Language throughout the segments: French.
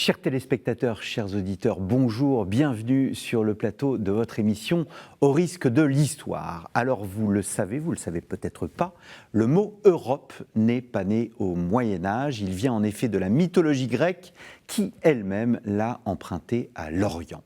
Chers téléspectateurs, chers auditeurs, bonjour, bienvenue sur le plateau de votre émission Au risque de l'histoire. Alors vous le savez peut-être pas, le mot Europe n'est pas né au Moyen-Âge, il vient en effet de la mythologie grecque qui elle-même l'a emprunté à l'Orient.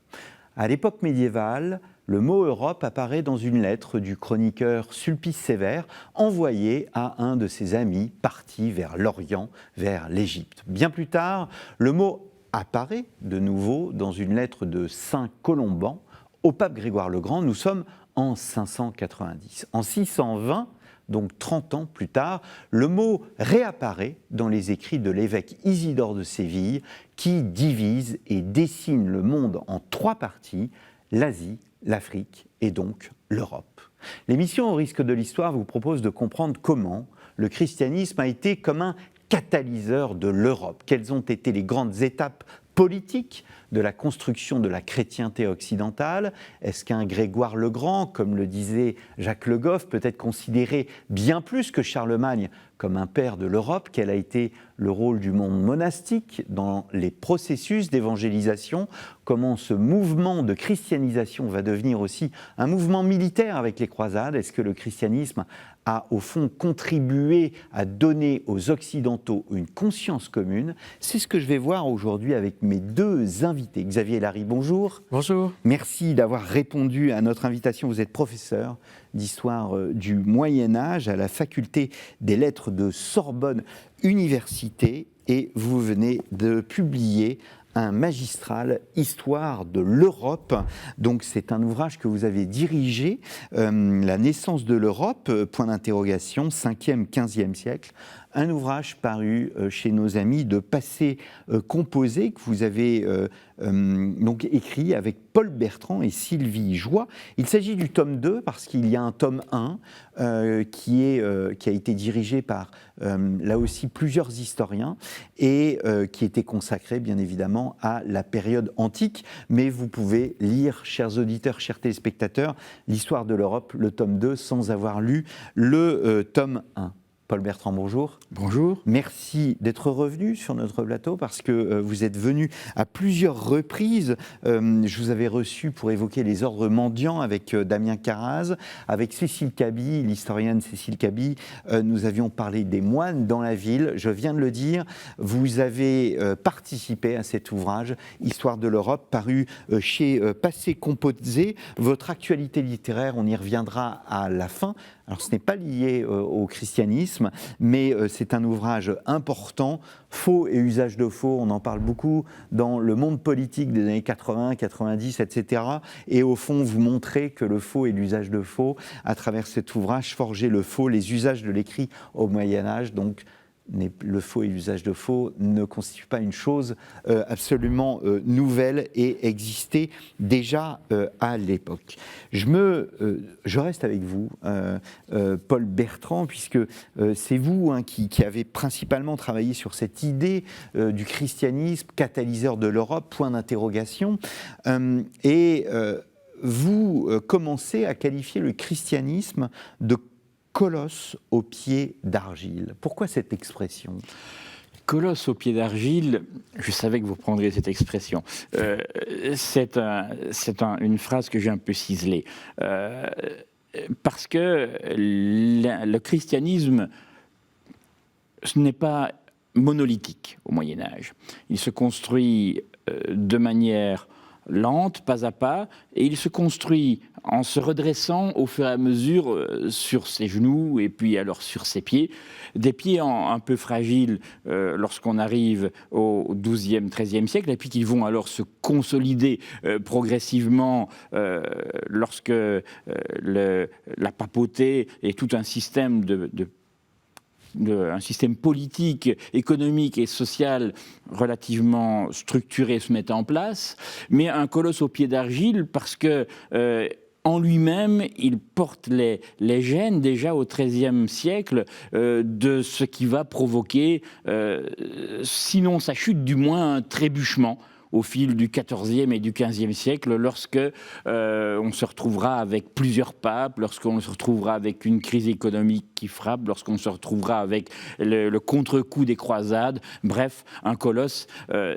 À l'époque médiévale, le mot Europe apparaît dans une lettre du chroniqueur Sulpice Sévère envoyée à un de ses amis parti vers l'Orient, vers l'Égypte. Bien plus tard, le mot apparaît de nouveau dans une lettre de Saint Colomban au pape Grégoire le Grand. Nous sommes en 590. En 620, donc 30 ans plus tard, le mot réapparaît dans les écrits de l'évêque Isidore de Séville qui divise et dessine le monde en trois parties, l'Asie, l'Afrique et donc l'Europe. L'émission Au risque de l'histoire vous propose de comprendre comment le christianisme a été comme un catalyseur de l'Europe. Quelles ont été les grandes étapes politiques de la construction de la chrétienté occidentale? Est-ce qu'un Grégoire le Grand, comme le disait Jacques Le Goff, peut être considéré bien plus que Charlemagne comme un père de l'Europe? Quel a été le rôle du monde monastique dans les processus d'évangélisation? Comment ce mouvement de christianisation va devenir aussi un mouvement militaire avec les croisades? Est-ce que le christianisme a au fond contribué à donner aux Occidentaux une conscience commune? C'est ce que je vais voir aujourd'hui avec mes deux invités. Xavier Larry, bonjour. Bonjour. Merci d'avoir répondu à notre invitation. Vous êtes professeur d'histoire du Moyen-Âge à la faculté des lettres de Sorbonne Université et vous venez de publier un magistral Histoire de l'Europe. Donc c'est un ouvrage que vous avez dirigé, La naissance de l'Europe, point d'interrogation, 5e, 15e siècle. Un ouvrage paru chez nos amis de Passé Composé que vous avez donc écrit avec Paul Bertrand et Sylvie Joie. Il s'agit du tome 2 parce qu'il y a un tome 1 qui a été dirigé par là aussi plusieurs historiens et qui était consacré bien évidemment à la période antique. Mais vous pouvez lire, chers auditeurs, chers téléspectateurs, l'Histoire de l'Europe, le tome 2, sans avoir lu le tome 1. Paul Bertrand, bonjour. Bonjour. Merci d'être revenu sur notre plateau parce que vous êtes venu à plusieurs reprises. Je vous avais reçu pour évoquer les ordres mendiants avec Damien Carraz, avec Cécile Cabi, l'historienne Cécile Cabi. Nous avions parlé des moines dans la ville. Je viens de le dire, vous avez participé à cet ouvrage, Histoire de l'Europe, paru chez Passé Composé. Votre actualité littéraire, on y reviendra à la fin. Alors ce n'est pas lié au christianisme, mais c'est un ouvrage important, faux et usage de faux, on en parle beaucoup dans le monde politique des années 80, 90, etc. Et au fond, vous montrez que le faux et l'usage de faux, à travers cet ouvrage, Forger le faux, les usages de l'écrit au Moyen-Âge, donc le faux et l'usage de faux ne constituent pas une chose absolument nouvelle et existait déjà à l'époque. Je reste avec vous, Paul Bertrand, puisque c'est vous qui avez principalement travaillé sur cette idée du christianisme, catalyseur de l'Europe, point d'interrogation, et vous commencez à qualifier le christianisme de colosse aux pieds d'argile. Pourquoi cette expression ? Colosse aux pieds d'argile, je savais que vous prendriez cette expression. C'est une phrase que j'ai un peu ciselée. Parce que le christianisme, ce n'est pas monolithique au Moyen-Âge. Il se construit de manière lente, pas à pas, et il se construit en se redressant au fur et à mesure sur ses genoux et puis alors sur ses pieds, des pieds un peu fragiles lorsqu'on arrive au XIIe, XIIIe siècle, et puis qui vont alors se consolider progressivement lorsque la papauté et tout un système un système politique, économique et social relativement structuré se met en place, mais un colosse aux pieds d'argile parce que en lui-même, il porte les gènes déjà au XIIIe siècle de ce qui va provoquer, sinon sa chute, du moins un trébuchement au fil du XIVe et du XVe siècle, lorsque on se retrouvera avec plusieurs papes, lorsqu'on se retrouvera avec une crise économique qui frappe, lorsqu'on se retrouvera avec le contre-coup des croisades. Bref, un colosse,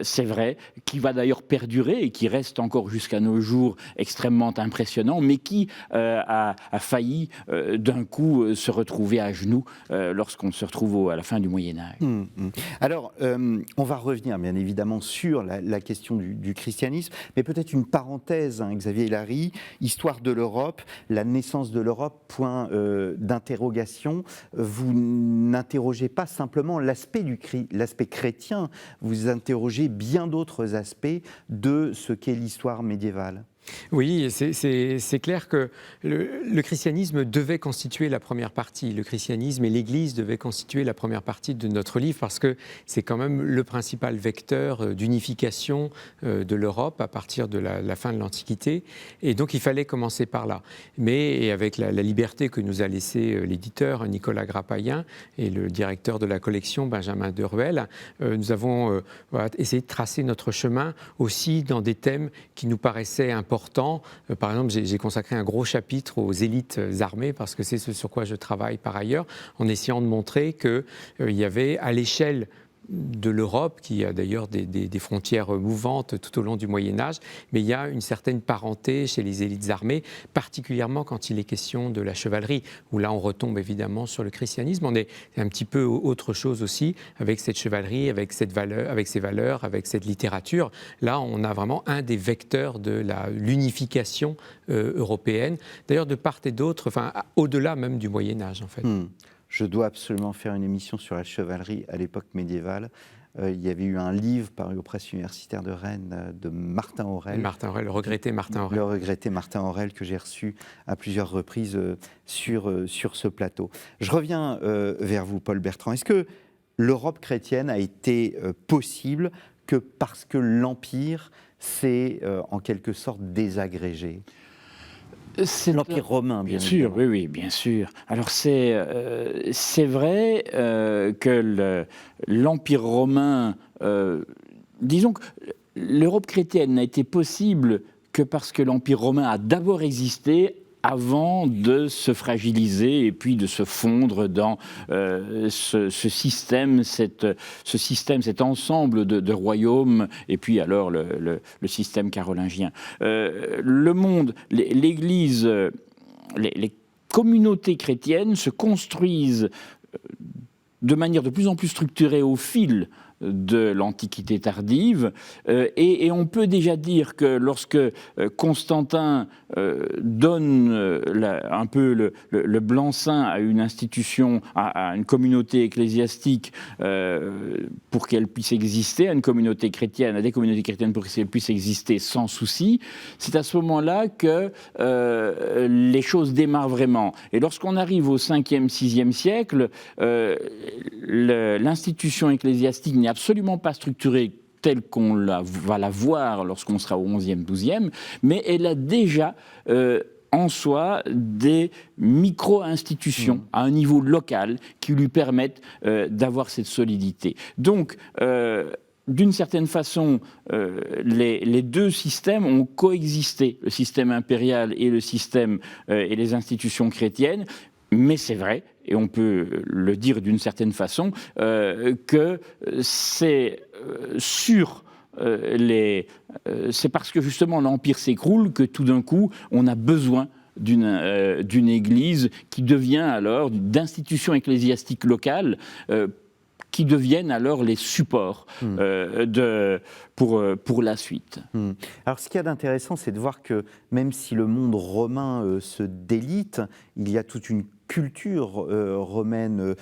c'est vrai, qui va d'ailleurs perdurer et qui reste encore jusqu'à nos jours extrêmement impressionnant, mais qui a failli d'un coup se retrouver à genoux lorsqu'on se retrouve à la fin du Moyen-Âge. Alors, on va revenir bien évidemment sur la question du christianisme, mais peut-être une parenthèse, hein, Xavier Hilary, histoire de l'Europe, la naissance de l'Europe, point d'interrogation. Vous n'interrogez pas simplement l'aspect chrétien, vous interrogez bien d'autres aspects de ce qu'est l'histoire médiévale. Oui, c'est clair que le christianisme devait constituer la première partie. Le christianisme et l'Église devaient constituer la première partie de notre livre parce que c'est quand même le principal vecteur d'unification de l'Europe à partir de la fin de l'Antiquité. Et donc il fallait commencer par là. Mais avec la liberté que nous a laissée l'éditeur Nicolas Grappayen et le directeur de la collection Benjamin de Ruel, nous avons essayé de tracer notre chemin aussi dans des thèmes qui nous paraissaient importants. Par exemple, j'ai consacré un gros chapitre aux élites armées parce que c'est ce sur quoi je travaille par ailleurs, en essayant de montrer qu'il y avait à l'échelle de l'Europe, qui a d'ailleurs des frontières mouvantes tout au long du Moyen-Âge, mais il y a une certaine parenté chez les élites armées, particulièrement quand il est question de la chevalerie, où là on retombe évidemment sur le christianisme. On est un petit peu autre chose aussi, avec cette chevalerie, avec ses valeurs, avec cette littérature. Là, on a vraiment un des vecteurs de l'unification européenne, d'ailleurs de part et d'autre, enfin au-delà même du Moyen-Âge en fait. Je dois absolument faire une émission sur la chevalerie à l'époque médiévale. Il y avait eu un livre paru aux presses universitaires de Rennes de Martin Aurel. Martin Aurel, le regretté Martin Aurel. Le regretté Martin Aurel que j'ai reçu à plusieurs reprises sur ce plateau. Je reviens vers vous, Paul Bertrand. Est-ce que l'Europe chrétienne a été possible que parce que l'Empire s'est en quelque sorte désagrégé ? C'est l'Empire romain, bien sûr. Oui, bien sûr. Alors c'est vrai que l'Empire romain, disons que l'Europe chrétienne n'a été possible que parce que l'Empire romain a d'abord existé avant de se fragiliser et puis de se fondre dans ce système, cet ensemble de royaumes, et puis alors le système carolingien. Le monde, l'Église, les communautés chrétiennes se construisent de manière de plus en plus structurée au fil de l'Antiquité tardive, et on peut déjà dire que lorsque Constantin donne un peu le blanc-seing à une institution, à une communauté ecclésiastique pour qu'elle puisse exister, à une communauté chrétienne, à des communautés chrétiennes pour qu'elles puissent exister sans souci, c'est à ce moment-là que les choses démarrent vraiment. Et lorsqu'on arrive au 5e, 6e siècle, l'institution ecclésiastique n'est absolument pas structurée telle qu'on va la voir lorsqu'on sera au 11e, 12e, mais elle a déjà en soi des micro-institutions à un niveau local qui lui permettent d'avoir cette solidité. Donc, d'une certaine façon, les deux systèmes ont coexisté, le système impérial et le système et les institutions chrétiennes, mais c'est vrai, et on peut le dire d'une certaine façon, que c'est c'est parce que justement l'Empire s'écroule que tout d'un coup on a besoin d'une Église qui devient alors d'institutions ecclésiastiques locales qui deviennent alors les supports pour la suite. Alors ce qu'il y a d'intéressant, c'est de voir que même si le monde romain se délite, il y a toute une culture romaine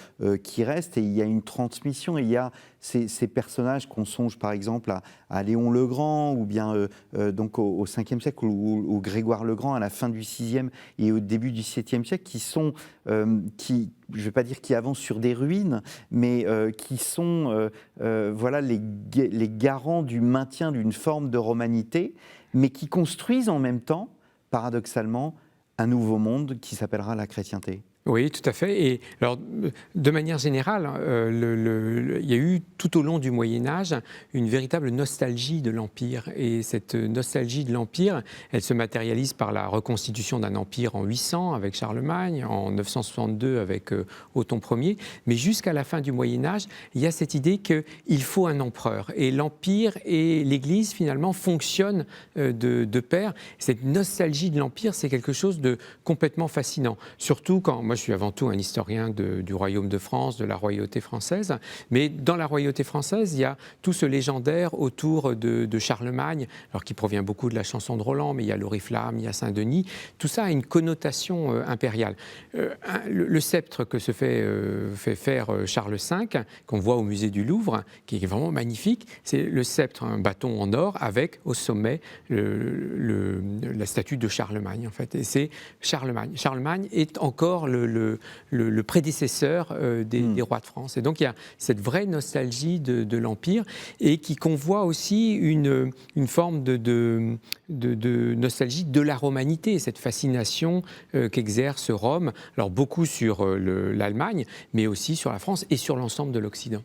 qui reste, et il y a une transmission, et il y a ces personnages qu'on songe par exemple à Léon le Grand, ou bien donc au 5e siècle, ou Grégoire le Grand à la fin du 6e et au début du 7e siècle, qui sont, je ne vais pas dire qui avancent sur des ruines, mais qui sont voilà, les garants du maintien d'une forme de romanité, mais qui construisent en même temps, paradoxalement, un nouveau monde qui s'appellera la chrétienté. Oui, tout à fait. Et alors, de manière générale, il y a eu tout au long du Moyen-Âge une véritable nostalgie de l'Empire. Et cette nostalgie de l'Empire, elle se matérialise par la reconstitution d'un empire en 800 avec Charlemagne, en 962 avec Othon Ier. Mais jusqu'à la fin du Moyen-Âge, il y a cette idée qu'il faut un empereur. Et l'Empire et l'Église, finalement, fonctionnent de pair. Cette nostalgie de l'Empire, c'est quelque chose de complètement fascinant. Surtout quand, moi je suis avant tout un historien du royaume de France, de la royauté française, mais dans la royauté française, il y a tout ce légendaire autour de Charlemagne, alors qui provient beaucoup de la chanson de Roland, mais il y a l'Oriflamme, il y a Saint-Denis, tout ça a une connotation impériale. Le sceptre que se fait faire Charles V, qu'on voit au musée du Louvre, qui est vraiment magnifique, c'est le sceptre, un bâton en or, avec au sommet la statue de Charlemagne, en fait, et c'est Charlemagne. Charlemagne est encore le prédécesseur des rois de France. Et donc il y a cette vraie nostalgie de l'Empire et qui convoit aussi une forme de nostalgie de la romanité, cette fascination qu'exerce Rome, alors beaucoup sur l'Allemagne, mais aussi sur la France et sur l'ensemble de l'Occident.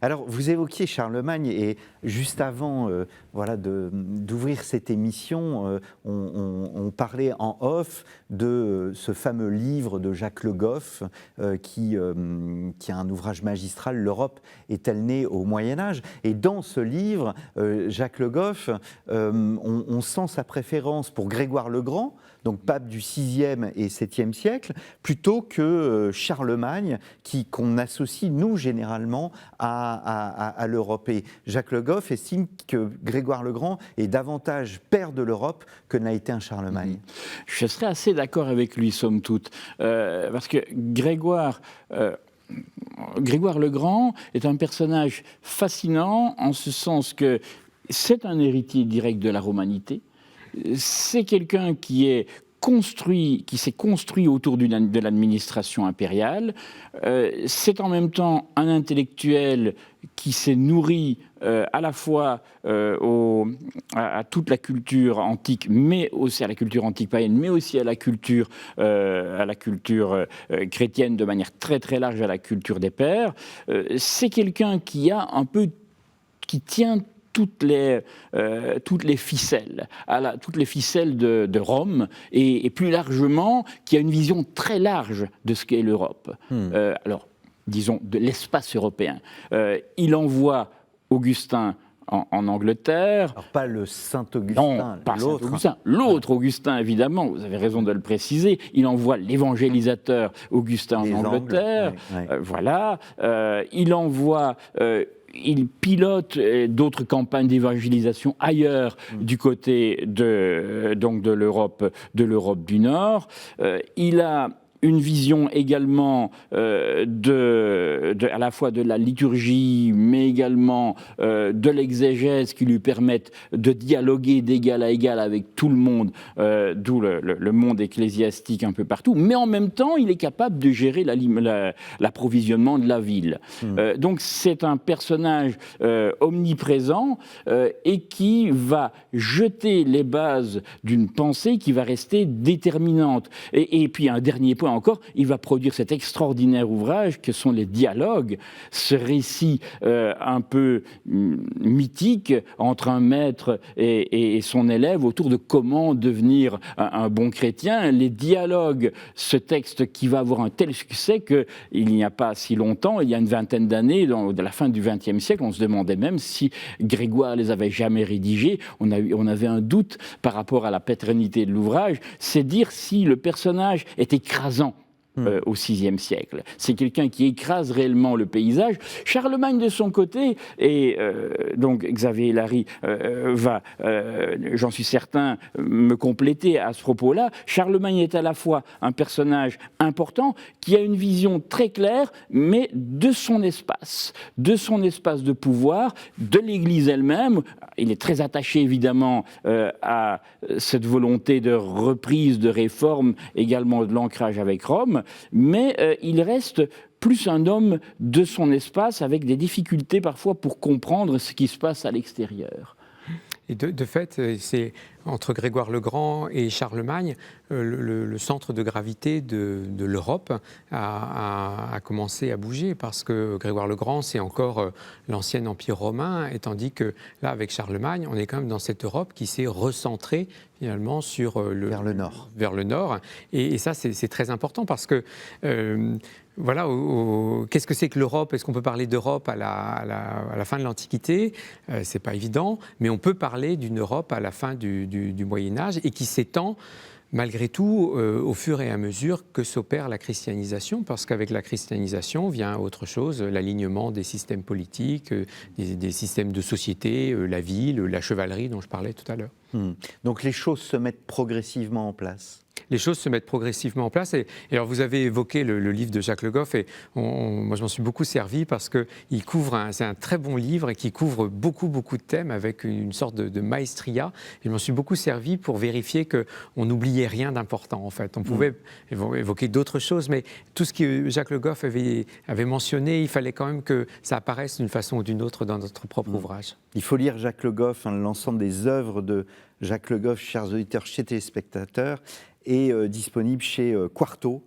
Alors, vous évoquiez Charlemagne et juste avant d'ouvrir cette émission, on parlait en off de ce fameux livre de Jacques Le Goff qui a un ouvrage magistral, L'Europe est-elle née au Moyen-Âge ? Et dans ce livre, Jacques Le Goff, on sent sa préférence pour Grégoire le Grand, donc pape du 6e et 7e siècle, plutôt que Charlemagne, qu'on associe, nous, généralement, à l'Europe. Et Jacques Le Goff estime que Grégoire le Grand est davantage père de l'Europe que n'a été un Charlemagne. Je serais assez d'accord avec lui, somme toute, parce que Grégoire le Grand est un personnage fascinant en ce sens que c'est un héritier direct de la romanité. C'est quelqu'un qui s'est construit autour de l'administration impériale. C'est en même temps un intellectuel qui s'est nourri à la fois à toute la culture antique, mais aussi à la culture antique païenne, mais aussi à la culture chrétienne de manière très très large, à la culture des pères. C'est quelqu'un qui tient toutes les ficelles, toutes les ficelles de Rome, et plus largement, qui a une vision très large de ce qu'est l'Europe. Alors, disons, de l'espace européen. Il envoie Augustin en Angleterre. Alors pas le Saint-Augustin, non, pas Saint-Augustin. L'autre Augustin, évidemment, vous avez raison de le préciser. Il envoie l'évangélisateur Augustin en Angleterre. Voilà. Il pilote d'autres campagnes d'évangélisation ailleurs, du côté de l'Europe du Nord. Il a une vision également à la fois de la liturgie, mais également de l'exégèse qui lui permettent de dialoguer d'égal à égal avec tout le monde, d'où le monde ecclésiastique un peu partout. Mais en même temps, il est capable de gérer l'approvisionnement de la ville. Donc c'est un personnage omniprésent et qui va jeter les bases d'une pensée qui va rester déterminante. Et puis un dernier point encore, il va produire cet extraordinaire ouvrage que sont les dialogues, ce récit un peu mythique entre un maître et son élève autour de comment devenir un bon chrétien. Les dialogues, ce texte qui va avoir un tel succès qu'il n'y a pas si longtemps, il y a une vingtaine d'années, de la fin du XXe siècle, on se demandait même si Grégoire les avait jamais rédigés. On avait un doute par rapport à la pérennité de l'ouvrage. C'est dire si le personnage est écrasant au VIe siècle. C'est quelqu'un qui écrase réellement le paysage. Charlemagne, de son côté, et donc Xavier Larry va, j'en suis certain, me compléter à ce propos-là. Charlemagne est à la fois un personnage important qui a une vision très claire, mais de son espace de pouvoir, de l'Église elle-même. Il est très attaché, évidemment, à cette volonté de reprise, de réforme, également de l'ancrage avec Rome, mais il reste plus un homme de son espace, avec des difficultés parfois pour comprendre ce qui se passe à l'extérieur. Et de fait, entre Grégoire le Grand et Charlemagne, le centre de gravité de l'Europe a commencé à bouger, parce que Grégoire le Grand, c'est encore l'ancien empire romain, et tandis que là, avec Charlemagne, on est quand même dans cette Europe qui s'est recentrée finalement vers le nord. Vers le nord. Et ça, c'est très important, parce que voilà, qu'est-ce que c'est que l'Europe? Est-ce qu'on peut parler d'Europe à la fin de l'Antiquité? C'est pas évident, mais on peut parler d'une Europe à la fin du Moyen-Âge, et qui s'étend malgré tout au fur et à mesure que s'opère la christianisation, parce qu'avec la christianisation vient autre chose, l'alignement des systèmes politiques, des systèmes de société, la ville, la chevalerie dont je parlais tout à l'heure. Donc les choses se mettent progressivement en place. Les choses se mettent progressivement en place. Et alors, vous avez évoqué le livre de Jacques Le Goff, et moi, je m'en suis beaucoup servi, parce que c'est un très bon livre, et qui couvre beaucoup de thèmes avec une sorte de maestria. Et je m'en suis beaucoup servi pour vérifier qu'on n'oubliait rien d'important, en fait. On pouvait évoquer d'autres choses, mais tout ce que Jacques Le Goff avait mentionné, il fallait quand même que ça apparaisse d'une façon ou d'une autre dans notre propre ouvrage. Il faut lire Jacques Le Goff, l'ensemble des œuvres de Jacques Le Goff, chers auditeurs, chez Téléspectateurs, est disponible chez Quarto,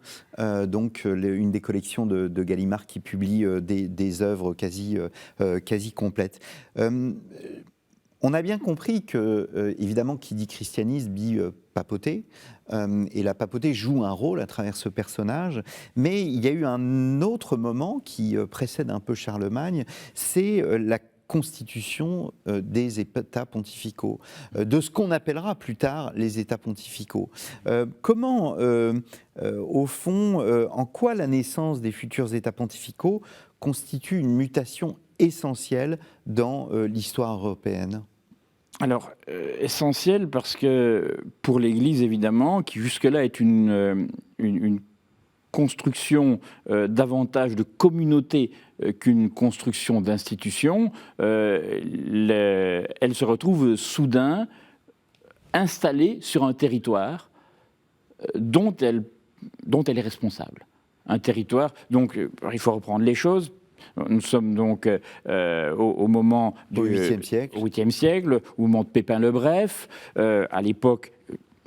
donc une des collections de Gallimard qui publie des œuvres quasi complètes. On a bien compris que, évidemment, qui dit christianisme dit papauté, et la papauté joue un rôle à travers ce personnage, mais il y a eu un autre moment qui précède un peu Charlemagne, c'est la constitution des États pontificaux, de ce qu'on appellera plus tard les États pontificaux. Comment, au fond, en quoi la naissance des futurs États pontificaux constitue une mutation essentielle dans l'histoire européenne ? Alors, essentielle parce que pour l'Église, évidemment, qui jusque-là est une construction davantage de communauté qu'une construction d'institution, elle se retrouve soudain installée sur un territoire dont elle est responsable. Un territoire, donc il faut reprendre les choses. Nous sommes donc au moment du 8e siècle. Au 8e siècle, au moment de Pépin le Bref, à l'époque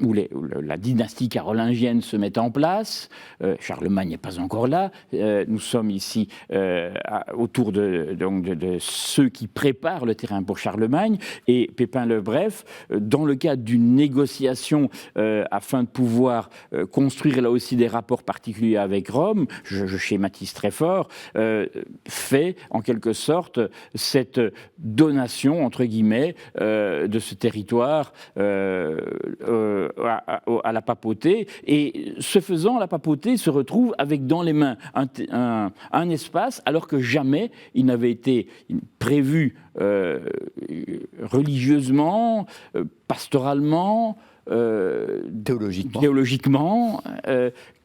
où la dynastie carolingienne se met en place. Charlemagne n'est pas encore là. Nous sommes ici autour de ceux qui préparent le terrain pour Charlemagne. Et Pépin le Bref, dans le cadre d'une négociation afin de pouvoir construire là aussi des rapports particuliers avec Rome, je schématise très fort, fait en quelque sorte cette donation, entre guillemets, de ce territoire à la papauté, et ce faisant, la papauté se retrouve avec dans les mains un espace, alors que jamais il n'avait été prévu religieusement, pastoralement, théologiquement,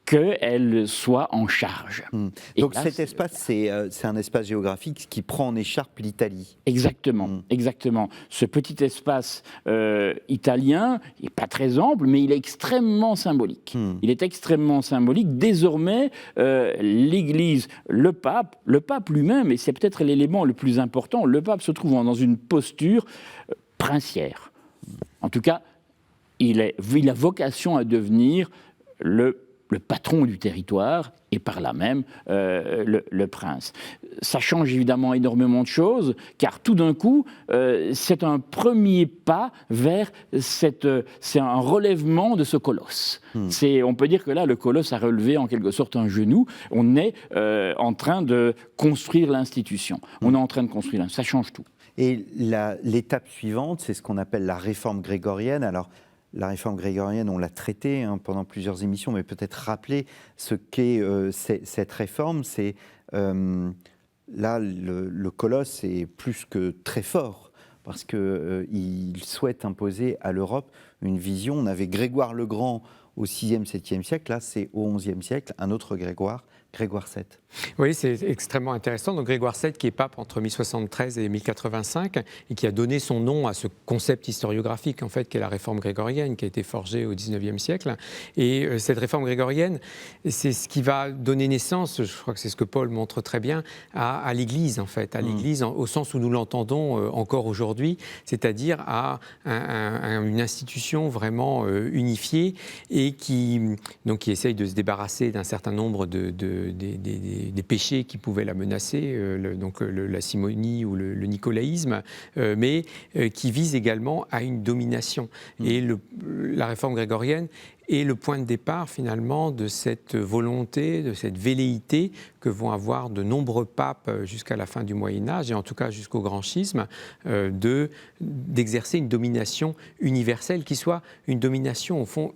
qu'elle soit en charge. Donc là, cet espace, c'est un espace géographique qui prend en écharpe l'Italie. Exactement, exactement. Ce petit espace italien n'est pas très ample, mais il est extrêmement symbolique. Il est extrêmement symbolique. Désormais, l'Église, le pape lui-même, et c'est peut-être l'élément le plus important, le pape se trouve dans une posture princière. En tout cas, il a vocation à devenir le patron du territoire, et par là même le prince. Ça change évidemment énormément de choses, car tout d'un coup, c'est un premier pas vers c'est un relèvement de ce colosse. On peut dire que là, le colosse a relevé en quelque sorte un genou. On est en train de construire l'institution. On est en train de construire l'institution. Ça change tout. Et l'étape suivante, c'est ce qu'on appelle la réforme grégorienne. Alors, la réforme grégorienne, on l'a traitée pendant plusieurs émissions, mais peut-être rappeler ce qu'est cette réforme. C'est là, le colosse est plus que très fort, parce qu'il souhaite imposer à l'Europe une vision. On avait Grégoire le Grand au 6e, 7e siècle. Là, c'est au 11e siècle, un autre Grégoire VII. Oui, c'est extrêmement intéressant. Donc Grégoire VII, qui est pape entre 1073 et 1085, et qui a donné son nom à ce concept historiographique, en fait, qu'est la réforme grégorienne, qui a été forgée au 19e siècle. Et cette réforme grégorienne, c'est ce qui va donner naissance, je crois que c'est ce que Paul montre très bien, à l'Église, en fait, à l'Église au sens où nous l'entendons encore aujourd'hui, c'est-à-dire à une institution vraiment unifiée et qui essaye de se débarrasser d'un certain nombre des péchés qui pouvaient la menacer, la simonie ou le nicolaïsme, mais qui vise également à une domination. Et la réforme grégorienne est le point de départ finalement de cette volonté, de cette velléité que vont avoir de nombreux papes jusqu'à la fin du Moyen-Âge, et en tout cas jusqu'au Grand Schisme, d'exercer une domination universelle qui soit une domination au fond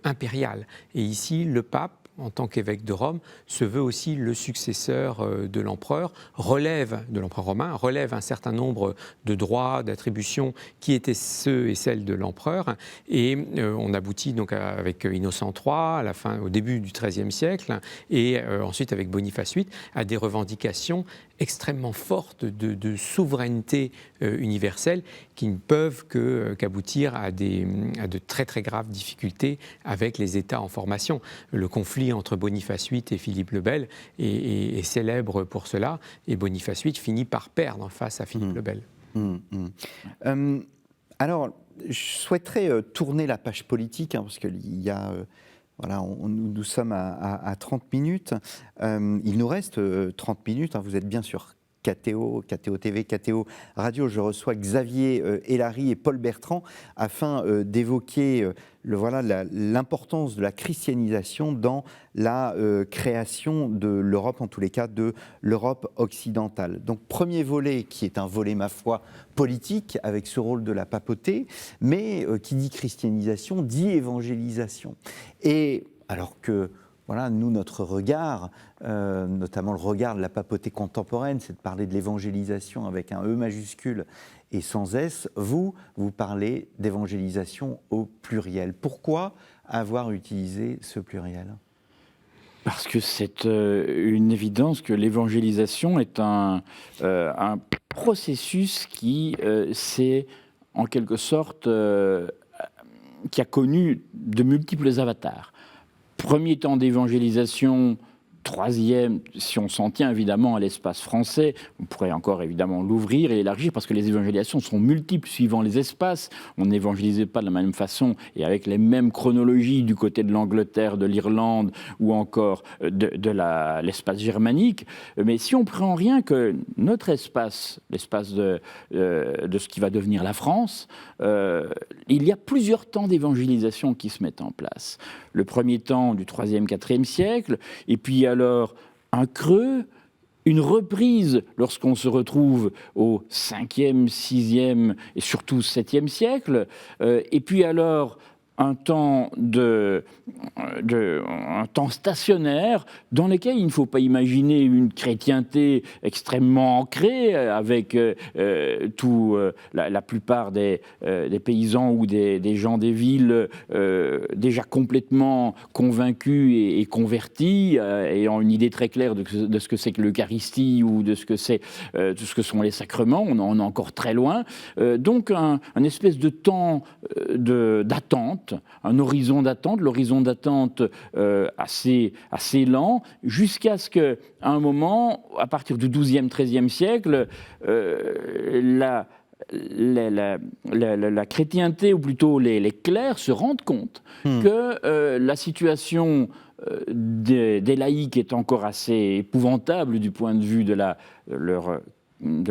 impériale. Et ici, le pape, en tant qu'évêque de Rome, se veut aussi le successeur de l'empereur romain, relève un certain nombre de droits, d'attributions qui étaient ceux et celles de l'empereur. Et on aboutit donc avec Innocent III, au début du XIIIe siècle, et ensuite avec Boniface VIII, à des revendications extrêmement fortes de souveraineté universelle qui ne peuvent qu'aboutir à de très très graves difficultés avec les États en formation. Le conflit entre Boniface VIII et Philippe le Bel est célèbre pour cela, et Boniface VIII finit par perdre face à Philippe le Bel. Alors, je souhaiterais tourner la page politique, parce qu'il y a... nous sommes à 30 minutes. Il nous reste 30 minutes. Vous êtes bien sûr KTO TV, KTO Radio. Je reçois Xavier Hélary et Paul Bertrand afin d'évoquer l'importance de la christianisation dans la création de l'Europe, en tous les cas de l'Europe occidentale. Donc premier volet qui est un volet, ma foi, politique, avec ce rôle de la papauté, mais qui dit christianisation, dit évangélisation. Et alors que nous, notre regard, notamment le regard de la papauté contemporaine, c'est de parler de l'évangélisation avec un E majuscule et sans S. Vous parlez d'évangélisation au pluriel. Pourquoi avoir utilisé ce pluriel ? Parce que c'est une évidence que l'évangélisation est un processus qui s'est, en quelque sorte, qui a connu de multiples avatars. Premier temps d'évangélisation, troisième, si on s'en tient évidemment à l'espace français, on pourrait encore évidemment l'ouvrir et élargir parce que les évangélisations sont multiples suivant les espaces. On n'évangélisait pas de la même façon et avec les mêmes chronologies du côté de l'Angleterre, de l'Irlande ou encore de l'espace germanique. Mais si on prend rien que notre espace, l'espace de ce qui va devenir la France, il y a plusieurs temps d'évangélisation qui se mettent en place. Le premier temps du 3e, 4e siècle, et puis alors un creux, une reprise lorsqu'on se retrouve au 5e, 6e et surtout 7e siècle, et puis alors un temps un temps stationnaire dans lequel il ne faut pas imaginer une chrétienté extrêmement ancrée avec la plupart des paysans ou des gens des villes déjà complètement convaincus et convertis, ayant une idée très claire de ce que c'est que l'Eucharistie ou de ce que sont les sacrements. On en est encore très loin. Donc un espèce de temps d'attente, un horizon d'attente, l'horizon d'attente assez lent, jusqu'à ce qu'à un moment, à partir du 12e, 13e siècle, la chrétienté, ou plutôt les clercs, se rendent compte que la situation des laïcs est encore assez épouvantable du point de vue de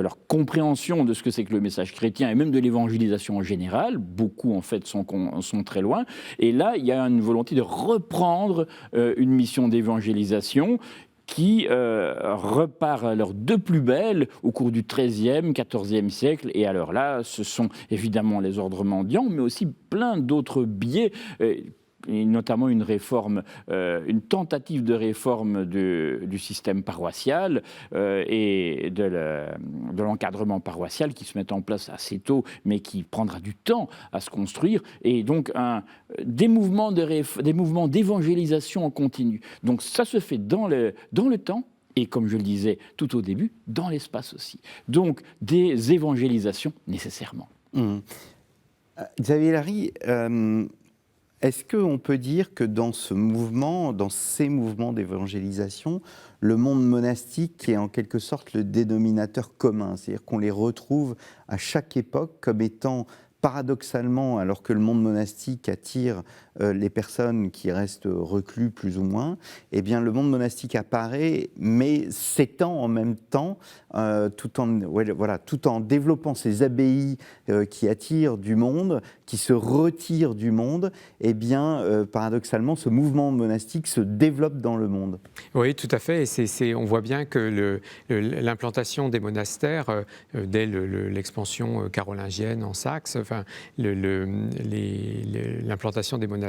leur compréhension de ce que c'est que le message chrétien et même de l'évangélisation en général. Beaucoup, en fait, sont très loin. Et là, il y a une volonté de reprendre une mission d'évangélisation qui repart alors de plus belle au cours du XIIIe, XIVe siècle. Et alors là, ce sont évidemment les ordres mendiants, mais aussi plein d'autres biais. notamment une réforme, une tentative de réforme du système paroissial et de l'encadrement paroissial qui se met en place assez tôt, mais qui prendra du temps à se construire, et donc des mouvements d'évangélisation en continu. Donc ça se fait dans le temps, et comme je le disais tout au début, dans l'espace aussi. Donc des évangélisations nécessairement. Xavier Larry, est-ce qu'on peut dire que dans ces mouvements d'évangélisation, le monde monastique est en quelque sorte le dénominateur commun, c'est-à-dire qu'on les retrouve à chaque époque comme étant paradoxalement, alors que le monde monastique attire les personnes qui restent reclus plus ou moins, eh bien le monde monastique apparaît, mais s'étend en même temps, tout en développant ces abbayes qui attirent du monde, qui se retirent du monde. Eh bien, paradoxalement, ce mouvement monastique se développe dans le monde. Oui, tout à fait. Et on voit bien que l'implantation des monastères, dès l'expansion carolingienne en Saxe, enfin, l'implantation des monastères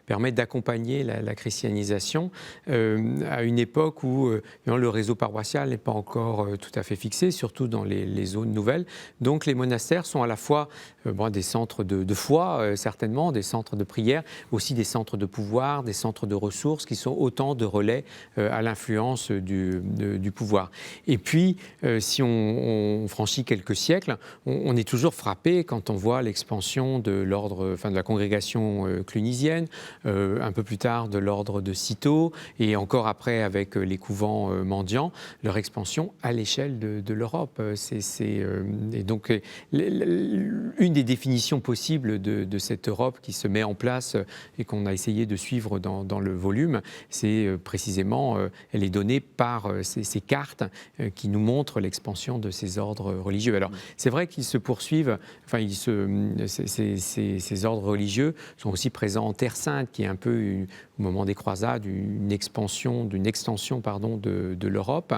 permet d'accompagner la christianisation à une époque où le réseau paroissial n'est pas encore tout à fait fixé, surtout dans les zones nouvelles. Donc les monastères sont à la fois des centres de foi, certainement, des centres de prière, aussi des centres de pouvoir, des centres de ressources, qui sont autant de relais à l'influence du pouvoir. Et puis, si on franchit quelques siècles, on est toujours frappé quand on voit l'expansion de la congrégation clunisienne, un peu plus tard de l'ordre de Cîteaux, et encore après avec les couvents mendiants, leur expansion à l'échelle de l'Europe. Et donc, une des définitions possibles de cette Europe qui se met en place et qu'on a essayé de suivre dans le volume, c'est précisément, elle est donnée par ces cartes qui nous montrent l'expansion de ces ordres religieux. Alors, c'est vrai qu'ils se poursuivent, ces ordres religieux sont aussi présents en Terre Sainte, qui est un peu, au moment des croisades, une extension de l'Europe.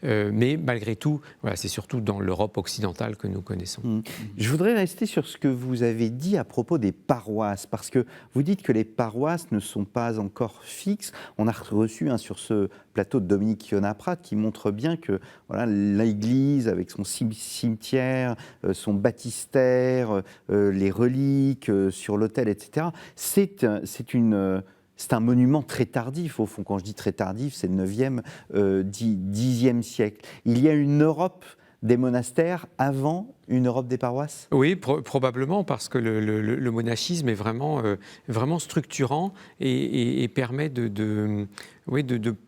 Mais malgré tout, c'est surtout dans l'Europe occidentale que nous connaissons. Je voudrais rester sur ce que vous avez dit à propos des paroisses, parce que vous dites que les paroisses ne sont pas encore fixes. On a reçu sur ce plateau de Dominique Yonah-Prat qui montre bien que l'Église, avec son cimetière, son baptistère, les reliques sur l'autel, etc., c'est un monument très tardif, au fond. Quand je dis très tardif, c'est le 9e, 10e siècle. Il y a une Europe des monastères avant une Europe des paroisses ? Oui, probablement, parce que le monachisme est vraiment structurant et permet de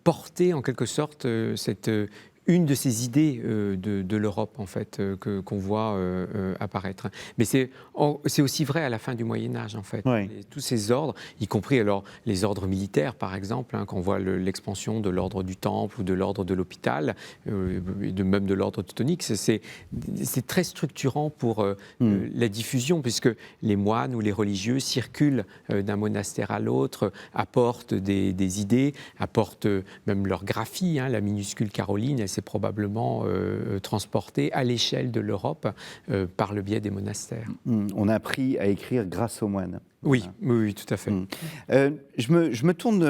porter en quelque sorte une de ces idées de l'Europe, en fait, qu'on voit apparaître. Mais c'est aussi vrai à la fin du Moyen-Âge, en fait. Oui. Tous ces ordres, y compris alors les ordres militaires, par exemple, quand on voit l'expansion de l'ordre du Temple ou de l'ordre de l'Hôpital, même de l'ordre teutonique, c'est très structurant pour la diffusion, puisque les moines ou les religieux circulent d'un monastère à l'autre, apportent des idées, apportent même leur graphie, la minuscule Caroline, elle s'est probablement transportée à l'échelle de l'Europe par le biais des monastères. On a appris à écrire grâce aux moines. Oui, tout à fait. Je me tourne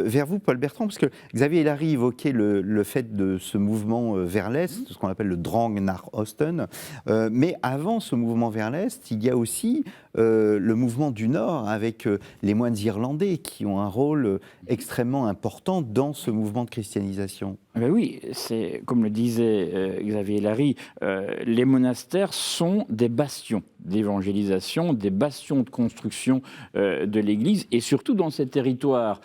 vers vous, Paul Bertrand, parce que Xavier Larry évoquait le fait de ce mouvement vers l'Est, ce qu'on appelle le Drang nach Osten. Mais avant ce mouvement vers l'Est, il y a aussi le mouvement du Nord, avec les moines irlandais, qui ont un rôle extrêmement important dans ce mouvement de christianisation. Oui, c'est comme le disait Xavier Larry, les monastères sont des bastions d'évangélisation, des bastions de construction de l'Église, et surtout dans ces territoires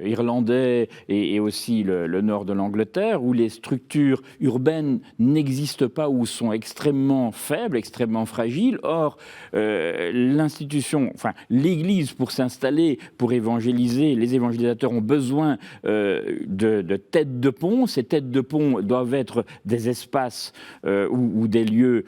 irlandais et aussi le nord de l'Angleterre, où les structures urbaines n'existent pas ou sont extrêmement faibles, extrêmement fragiles. Or, l'Église, pour s'installer, pour évangéliser, les évangélisateurs ont besoin de têtes de pont. Ces têtes de pont doivent être des espaces ou des lieux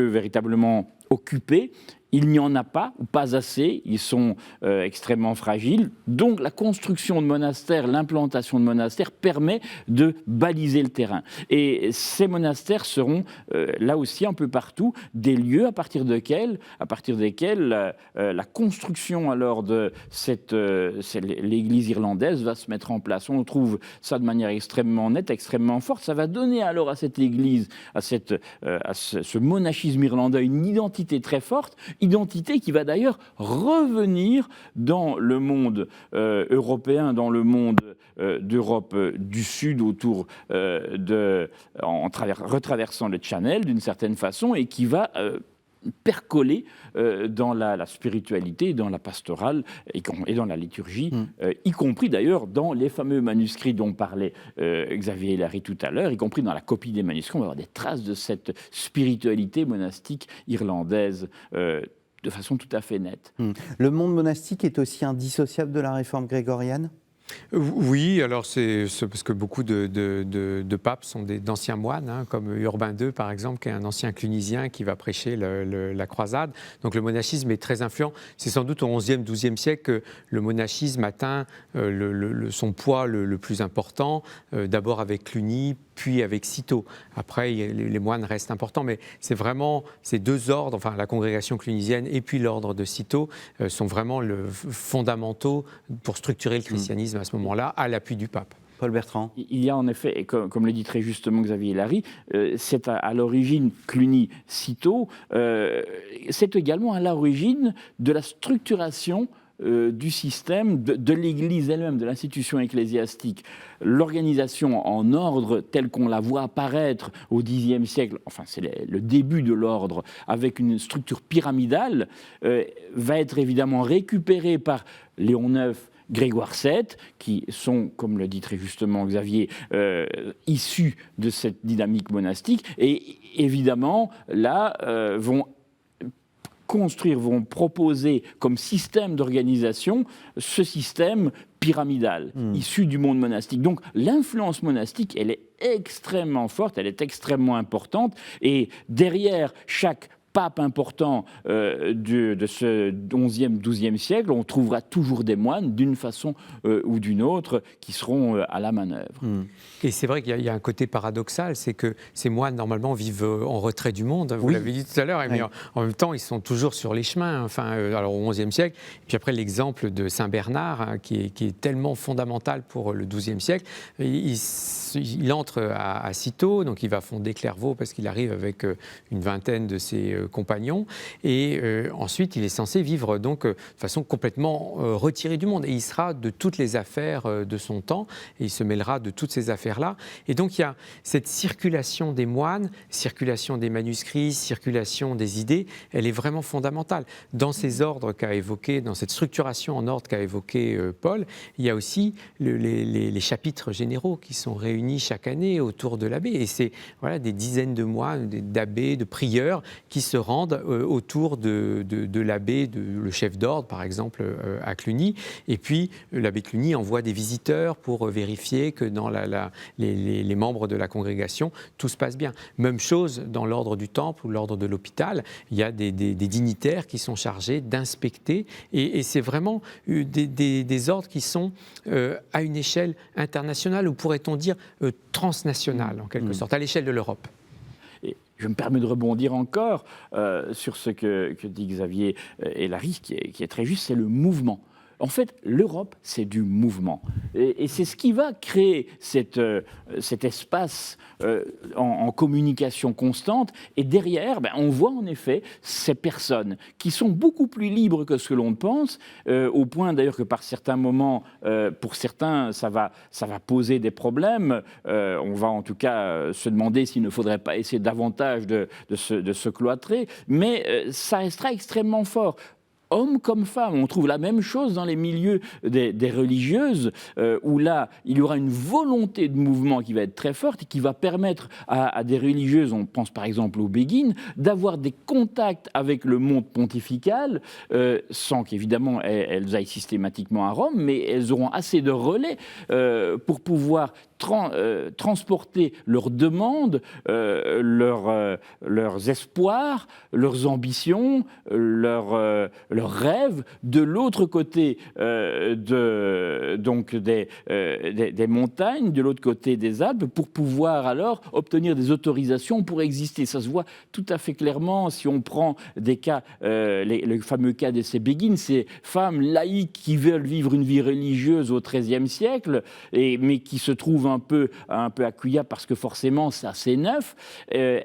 véritablement occupés. il n'y en a pas, ou pas assez, ils sont extrêmement fragiles. Donc la construction de monastères, l'implantation de monastères permet de baliser le terrain. Et ces monastères seront là aussi un peu partout des lieux à partir desquels la construction alors de l'église irlandaise va se mettre en place. On trouve ça de manière extrêmement nette, extrêmement forte. Ça va donner alors à cette église, à ce monachisme irlandais une identité très forte, identité qui va d'ailleurs revenir dans le monde européen, dans le monde d'Europe du Sud, retraversant le Channel d'une certaine façon, et qui va percoler dans la spiritualité, dans la pastorale et dans la liturgie, y compris d'ailleurs dans les fameux manuscrits dont parlait Xavier Hilary tout à l'heure, y compris dans la copie des manuscrits. On va avoir des traces de cette spiritualité monastique irlandaise de façon tout à fait nette. Le monde monastique est aussi indissociable de la réforme grégorienne ? Oui, alors c'est parce que beaucoup de papes sont d'anciens moines, hein, comme Urbain II par exemple, qui est un ancien clunisien qui va prêcher la croisade. Donc le monachisme est très influent. C'est sans doute au XIe, XIIe siècle que le monachisme atteint son poids le plus important, d'abord avec Cluny, puis avec Cîteaux. Après, les moines restent importants, mais c'est vraiment ces deux ordres, enfin la congrégation clunisienne et puis l'ordre de Cîteaux, sont vraiment fondamentaux pour structurer le christianisme à ce moment-là, à l'appui du pape. Paul Bertrand. Il y a en effet, et comme le dit très justement Xavier Hilary, c'est à l'origine Cluny-Cîteaux, c'est également à l'origine de la structuration du système, de l'Église elle-même, de l'institution ecclésiastique. L'organisation en ordre telle qu'on la voit apparaître au Xe siècle, enfin c'est le début de l'ordre, avec une structure pyramidale, va être évidemment récupérée par Léon IX, Grégoire VII, qui sont, comme le dit très justement Xavier, issus de cette dynamique monastique, et évidemment, là, vont proposer comme système d'organisation ce système pyramidal, issu du monde monastique. Donc l'influence monastique, elle est extrêmement forte, elle est extrêmement importante, et derrière chaque pape important de ce XIe, XIIe siècle, on trouvera toujours des moines, d'une façon ou d'une autre, qui seront à la manœuvre. Et c'est vrai qu'il y a un côté paradoxal, c'est que ces moines, normalement, vivent en retrait du monde. Vous l'avez dit tout à l'heure, mais en même temps, ils sont toujours sur les chemins. Enfin, alors au XIe siècle, et puis après l'exemple de Saint Bernard, hein, qui est tellement fondamental pour le XIIe siècle. Il entre à Cîteaux, donc il va fonder Clairvaux parce qu'il arrive avec une vingtaine de ses compagnons, et ensuite il est censé vivre donc de façon complètement retirée du monde, et il sera de toutes les affaires de son temps, et il se mêlera de toutes ces affaires-là. Et donc il y a cette circulation des moines, circulation des manuscrits, circulation des idées, elle est vraiment fondamentale. Dans ces ordres qu'a évoqué, dans cette structuration en ordre qu'a évoqué Paul, il y a aussi les chapitres généraux qui sont réunis chaque année autour de l'abbé, et c'est des dizaines de moines, d'abbés, de prieurs qui se rendent autour de l'abbé, le chef d'ordre par exemple à Cluny, et puis l'abbé Cluny envoie des visiteurs pour vérifier que dans les membres de la congrégation tout se passe bien. Même chose dans l'ordre du Temple ou l'ordre de l'hôpital, il y a des dignitaires qui sont chargés d'inspecter, et c'est vraiment des ordres qui sont à une échelle internationale, ou pourrait-on dire transnationale en quelque sorte, à l'échelle de l'Europe. Je me permets de rebondir encore sur ce que dit Xavier Hilary, qui est très juste, c'est le mouvement. En fait, l'Europe, c'est du mouvement. Et c'est ce qui va créer cet espace en communication constante. Et derrière, on voit en effet ces personnes qui sont beaucoup plus libres que ce que l'on pense, au point d'ailleurs que par certains moments, pour certains, ça va poser des problèmes. On va en tout cas se demander s'il ne faudrait pas essayer davantage de se cloîtrer. Mais ça restera extrêmement fort. hommes comme femmes. On trouve la même chose dans les milieux des religieuses, où là, il y aura une volonté de mouvement qui va être très forte et qui va permettre à des religieuses, on pense par exemple aux béguines, d'avoir des contacts avec le monde pontifical, sans qu'évidemment elles aillent systématiquement à Rome, mais elles auront assez de relais pour pouvoir transporter leurs demandes, leurs espoirs, leurs ambitions, leurs rêves de l'autre côté donc des montagnes, de l'autre côté des Alpes, pour pouvoir alors obtenir des autorisations pour exister. Ça se voit tout à fait clairement si on prend des cas, le fameux cas de ces béguines, ces femmes laïques qui veulent vivre une vie religieuse au XIIIe siècle, mais qui se trouvent un peu à Cuya parce que forcément c'est assez neuf.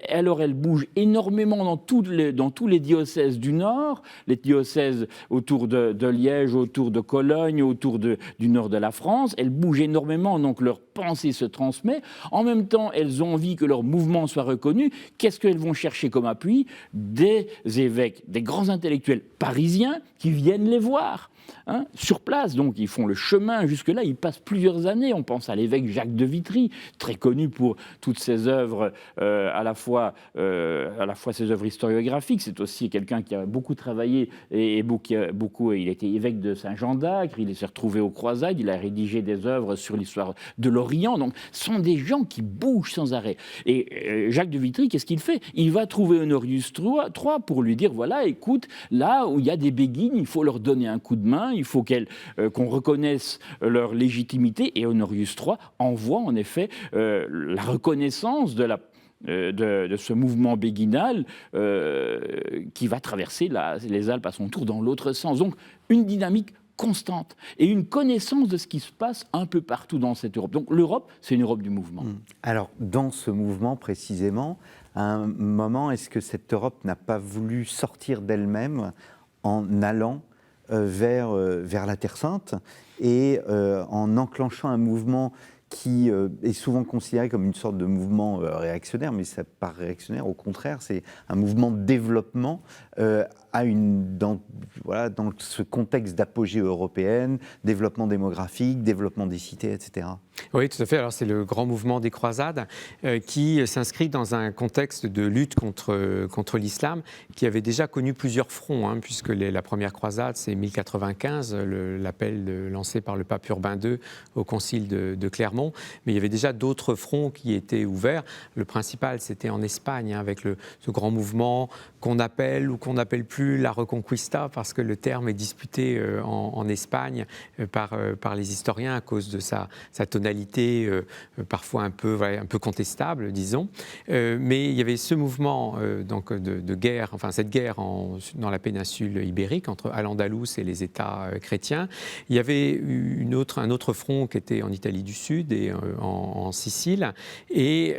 Alors elles bougent énormément dans tous les diocèses du Nord, les diocèses autour de Liège, autour de Cologne, autour du nord de la France. Elles bougent énormément, donc leur pensée se transmet. En même temps, elles ont envie que leur mouvement soit reconnu. Qu'est-ce qu'elles vont chercher comme appui? Des évêques, des grands intellectuels parisiens qui viennent les voir. Sur place, donc ils font le chemin jusque-là, ils passent plusieurs années. On pense à l'évêque Jacques de Vitry, très connu pour toutes ses œuvres, à la fois ses œuvres historiographiques. C'est aussi quelqu'un qui a beaucoup travaillé et beaucoup. Il était évêque de Saint-Jean d'Acre, il s'est retrouvé aux croisades, il a rédigé des œuvres sur l'histoire de l'Orient. Donc, ce sont des gens qui bougent sans arrêt. Et Jacques de Vitry, qu'est-ce qu'il fait? Il va trouver Honorius III pour lui dire, voilà, écoute, là où il y a des béguines, il faut leur donner un coup de main, il faut qu'on reconnaisse leur légitimité. Et Honorius III envoie en effet la reconnaissance de ce mouvement béguinal qui va traverser les Alpes à son tour dans l'autre sens. Donc une dynamique constante et une connaissance de ce qui se passe un peu partout dans cette Europe. Donc l'Europe, c'est une Europe du mouvement. Alors dans ce mouvement précisément, à un moment, est-ce que cette Europe n'a pas voulu sortir d'elle-même en allant vers la Terre Sainte et en enclenchant un mouvement qui est souvent considéré comme une sorte de mouvement réactionnaire, mais ça pas réactionnaire, au contraire, c'est un mouvement de développement dans ce contexte d'apogée européenne, développement démographique, développement des cités, etc. Oui, tout à fait. Alors, c'est le grand mouvement des croisades qui s'inscrit dans un contexte de lutte contre l'islam qui avait déjà connu plusieurs fronts, puisque la première croisade, c'est 1095, l'appel lancé par le pape Urbain II au concile de Clermont. Mais il y avait déjà d'autres fronts qui étaient ouverts. Le principal, c'était en Espagne, avec ce grand mouvement qu'on appelle ou qu'on n'appelle plus la Reconquista, parce que le terme est disputé en Espagne par les historiens à cause de sa tonalité parfois un peu contestable, disons. Mais il y avait ce mouvement donc de guerre, enfin cette guerre dans la péninsule ibérique entre Al-Andalus et les États chrétiens. Il y avait un autre front qui était en Italie du Sud et en Sicile. Et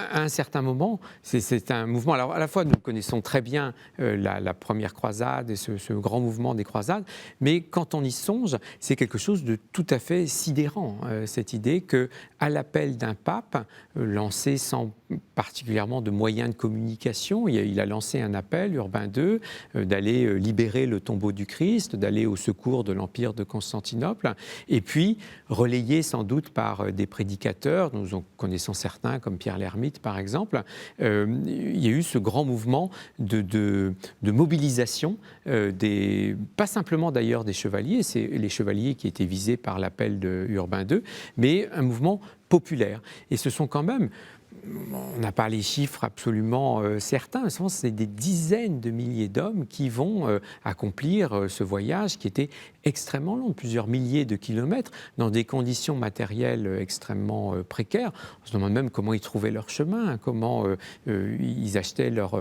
à un certain moment, c'est un mouvement. Alors, à la fois, nous connaissons très bien la première croisade et ce grand mouvement des croisades, mais quand on y songe, c'est quelque chose de tout à fait sidérant, cette idée qu'à l'appel d'un pape, lancé sans particulièrement de moyens de communication, il a lancé un appel, Urbain II, d'aller libérer le tombeau du Christ, d'aller au secours de l'Empire de Constantinople, et puis relayé sans doute par des prédicateurs, nous en connaissons certains comme Pierre l'Hermite, par exemple, il y a eu ce grand mouvement de mobilisation, pas simplement d'ailleurs des chevaliers, c'est les chevaliers qui étaient visés par l'appel de Urbain II, mais un mouvement populaire. Et ce sont quand même, on n'a pas les chiffres absolument certains, c'est des dizaines de milliers d'hommes qui vont accomplir ce voyage qui était extrêmement long, plusieurs milliers de kilomètres, dans des conditions matérielles extrêmement précaires. On se demande même comment ils trouvaient leur chemin, comment ils achetaient leur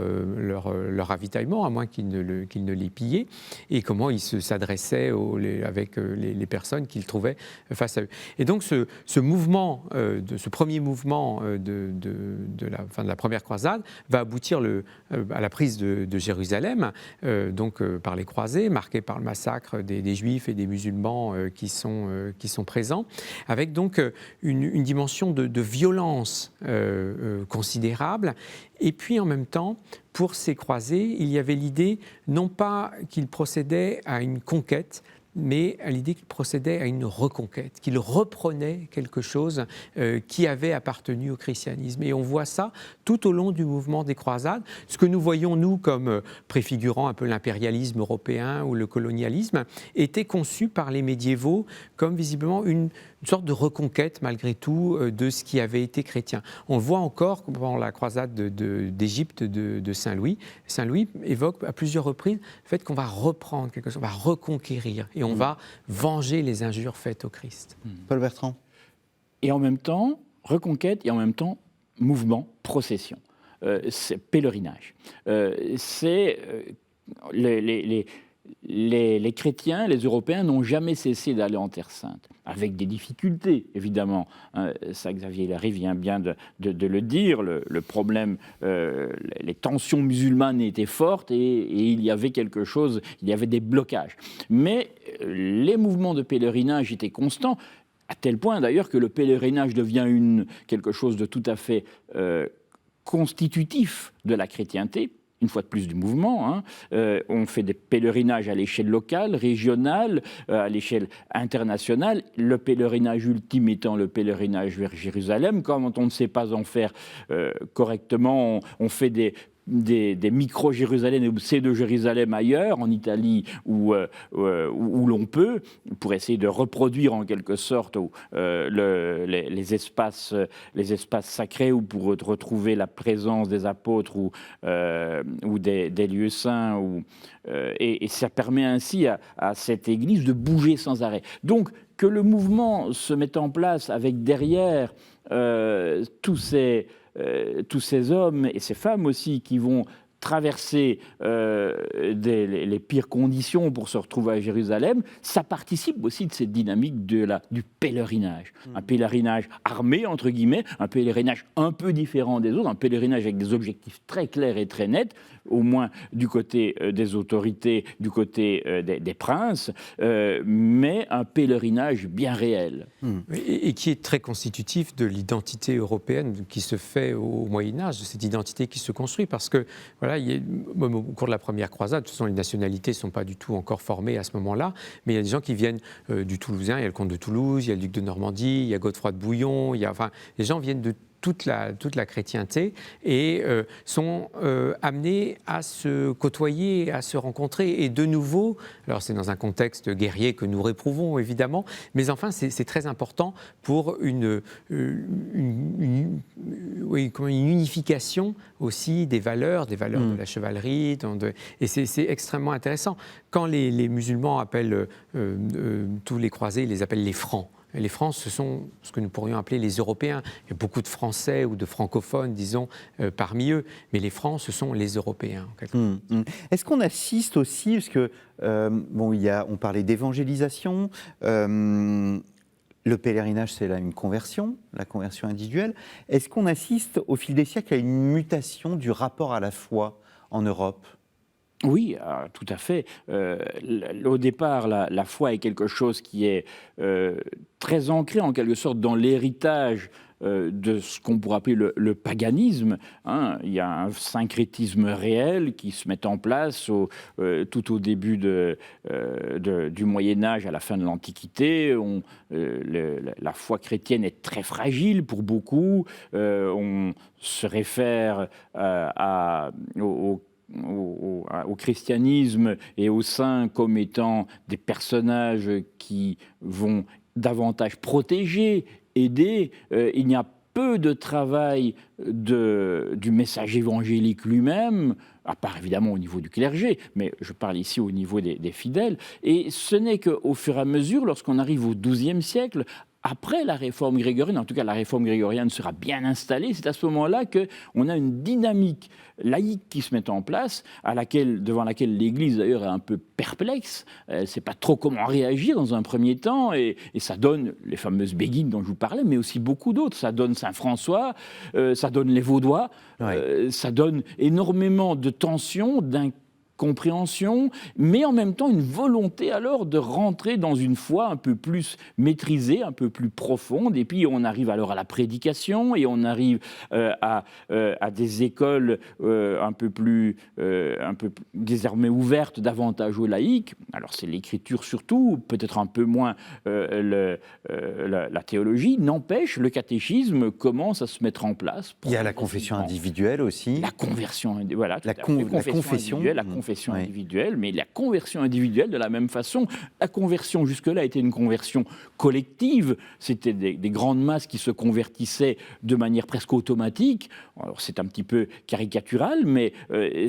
ravitaillement, à moins qu'ils ne les pillaient, et comment ils s'adressaient avec les personnes qu'ils trouvaient face à eux. Et donc ce mouvement, ce premier mouvement de la fin de la première croisade va aboutir à la prise de Jérusalem, par les croisés, marquée par le massacre des Juifs et des musulmans qui sont présents, avec donc une dimension de violence considérable. Et puis en même temps, pour ces croisés, il y avait l'idée non pas qu'ils procédaient à une conquête, mais à l'idée qu'il procédait à une reconquête, qu'il reprenait quelque chose qui avait appartenu au christianisme. Et on voit ça tout au long du mouvement des croisades. Ce que nous voyons, nous, comme préfigurant un peu l'impérialisme européen ou le colonialisme, était conçu par les médiévaux comme visiblement une sorte de reconquête, malgré tout, de ce qui avait été chrétien. On le voit encore pendant la croisade d'Égypte de Saint-Louis. Saint-Louis évoque à plusieurs reprises le fait qu'on va reprendre quelque chose, on va reconquérir et on va venger les injures faites au Christ. Paul Bertrand. Et en même temps, reconquête et en même temps, mouvement, procession. C'est pèlerinage. Les chrétiens, les Européens n'ont jamais cessé d'aller en Terre Sainte, avec des difficultés, évidemment. Ça, Xavier Larry vient bien de le dire. Le problème, les tensions musulmanes étaient fortes et il y avait quelque chose, il y avait des blocages. Mais les mouvements de pèlerinage étaient constants, à tel point d'ailleurs que le pèlerinage devient quelque chose de tout à fait constitutif de la chrétienté. Une fois de plus du mouvement, on fait des pèlerinages à l'échelle locale, régionale, à l'échelle internationale. Le pèlerinage ultime étant le pèlerinage vers Jérusalem. Quand on ne sait pas en faire correctement, on fait des micro-Jérusalem et pseudo-Jérusalem ailleurs, en Italie, où l'on peut, pour essayer de reproduire en quelque sorte les espaces sacrés, ou pour retrouver la présence des apôtres ou des lieux saints. Et ça permet ainsi à cette Église de bouger sans arrêt. Donc, que le mouvement se mette en place avec derrière tous ces hommes et ces femmes aussi qui vont traverser les pires conditions pour se retrouver à Jérusalem, ça participe aussi de cette dynamique du pèlerinage. Un pèlerinage armé, entre guillemets, un pèlerinage un peu différent des autres, un pèlerinage avec des objectifs très clairs et très nets, au moins du côté des autorités, du côté des princes, mais un pèlerinage bien réel. Et qui est très constitutif de l'identité européenne qui se fait au Moyen-Âge, de cette identité qui se construit, parce que voilà, au cours de la première croisade, de toute façon, les nationalités ne sont pas du tout encore formées à ce moment-là, mais il y a des gens qui viennent du Toulousain, il y a le comte de Toulouse, il y a le duc de Normandie, il y a Godefroy de Bouillon, les gens viennent de toute la chrétienté et sont amenés à se côtoyer, à se rencontrer. Et de nouveau, alors c'est dans un contexte guerrier que nous réprouvons évidemment, mais enfin c'est très important pour une unification aussi des valeurs de la chevalerie. Et c'est extrêmement intéressant. Quand les musulmans appellent tous les croisés, ils les appellent les francs. Les Francs, ce sont ce que nous pourrions appeler les Européens. Il y a beaucoup de Français ou de francophones, disons, parmi eux. Mais les Francs, ce sont les Européens. Est-ce qu'on assiste aussi, parce que, on parlait d'évangélisation, le pèlerinage, c'est là une conversion, la conversion individuelle. Est-ce qu'on assiste, au fil des siècles, à une mutation du rapport à la foi en Europe ? Oui, tout à fait. Au départ, la foi est quelque chose qui est très ancré en quelque sorte dans l'héritage de ce qu'on pourrait appeler le paganisme. Il y a un syncrétisme réel qui se met en place tout au début du Moyen-Âge, à la fin de l'Antiquité. La foi chrétienne est très fragile pour beaucoup. On se réfère au christianisme et aux saints comme étant des personnages qui vont davantage protéger, aider. Il y a peu de travail du message évangélique lui-même, à part évidemment au niveau du clergé, mais je parle ici au niveau des fidèles. Et ce n'est qu'au fur et à mesure, lorsqu'on arrive au XIIe siècle, après la réforme grégorienne, en tout cas la réforme grégorienne sera bien installée, c'est à ce moment-là qu'on a une dynamique laïque qui se met en place, devant laquelle l'Église d'ailleurs est un peu perplexe, elle ne sait pas trop comment réagir dans un premier temps, et ça donne les fameuses béguines dont je vous parlais, mais aussi beaucoup d'autres, ça donne Saint-François, ça donne les Vaudois, ça donne énormément de tensions, compréhension, mais en même temps une volonté alors de rentrer dans une foi un peu plus maîtrisée, un peu plus profonde, et puis on arrive alors à la prédication, et on arrive à des écoles un peu désormais ouvertes davantage aux laïcs. Alors c'est l'écriture surtout, peut-être un peu moins la théologie, n'empêche, le catéchisme commence à se mettre en place. Il y a la confession individuelle aussi. La conversion, voilà, la confession individuelle, mais la conversion individuelle de la même façon. La conversion jusque-là était une conversion collective, c'était des grandes masses qui se convertissaient de manière presque automatique. Alors c'est un petit peu caricatural, mais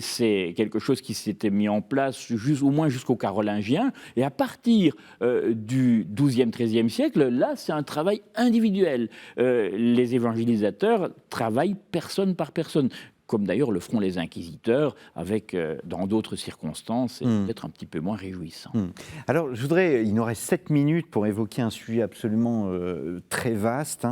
c'est quelque chose qui s'était mis en place au moins jusqu'aux Carolingiens, et à partir du XIIe, XIIIe siècle, là c'est un travail individuel. Les évangélisateurs travaillent personne par personne, comme d'ailleurs le feront les inquisiteurs, avec, dans d'autres circonstances, et peut-être un petit peu moins réjouissant. Alors, il nous reste 7 minutes pour évoquer un sujet absolument très vaste,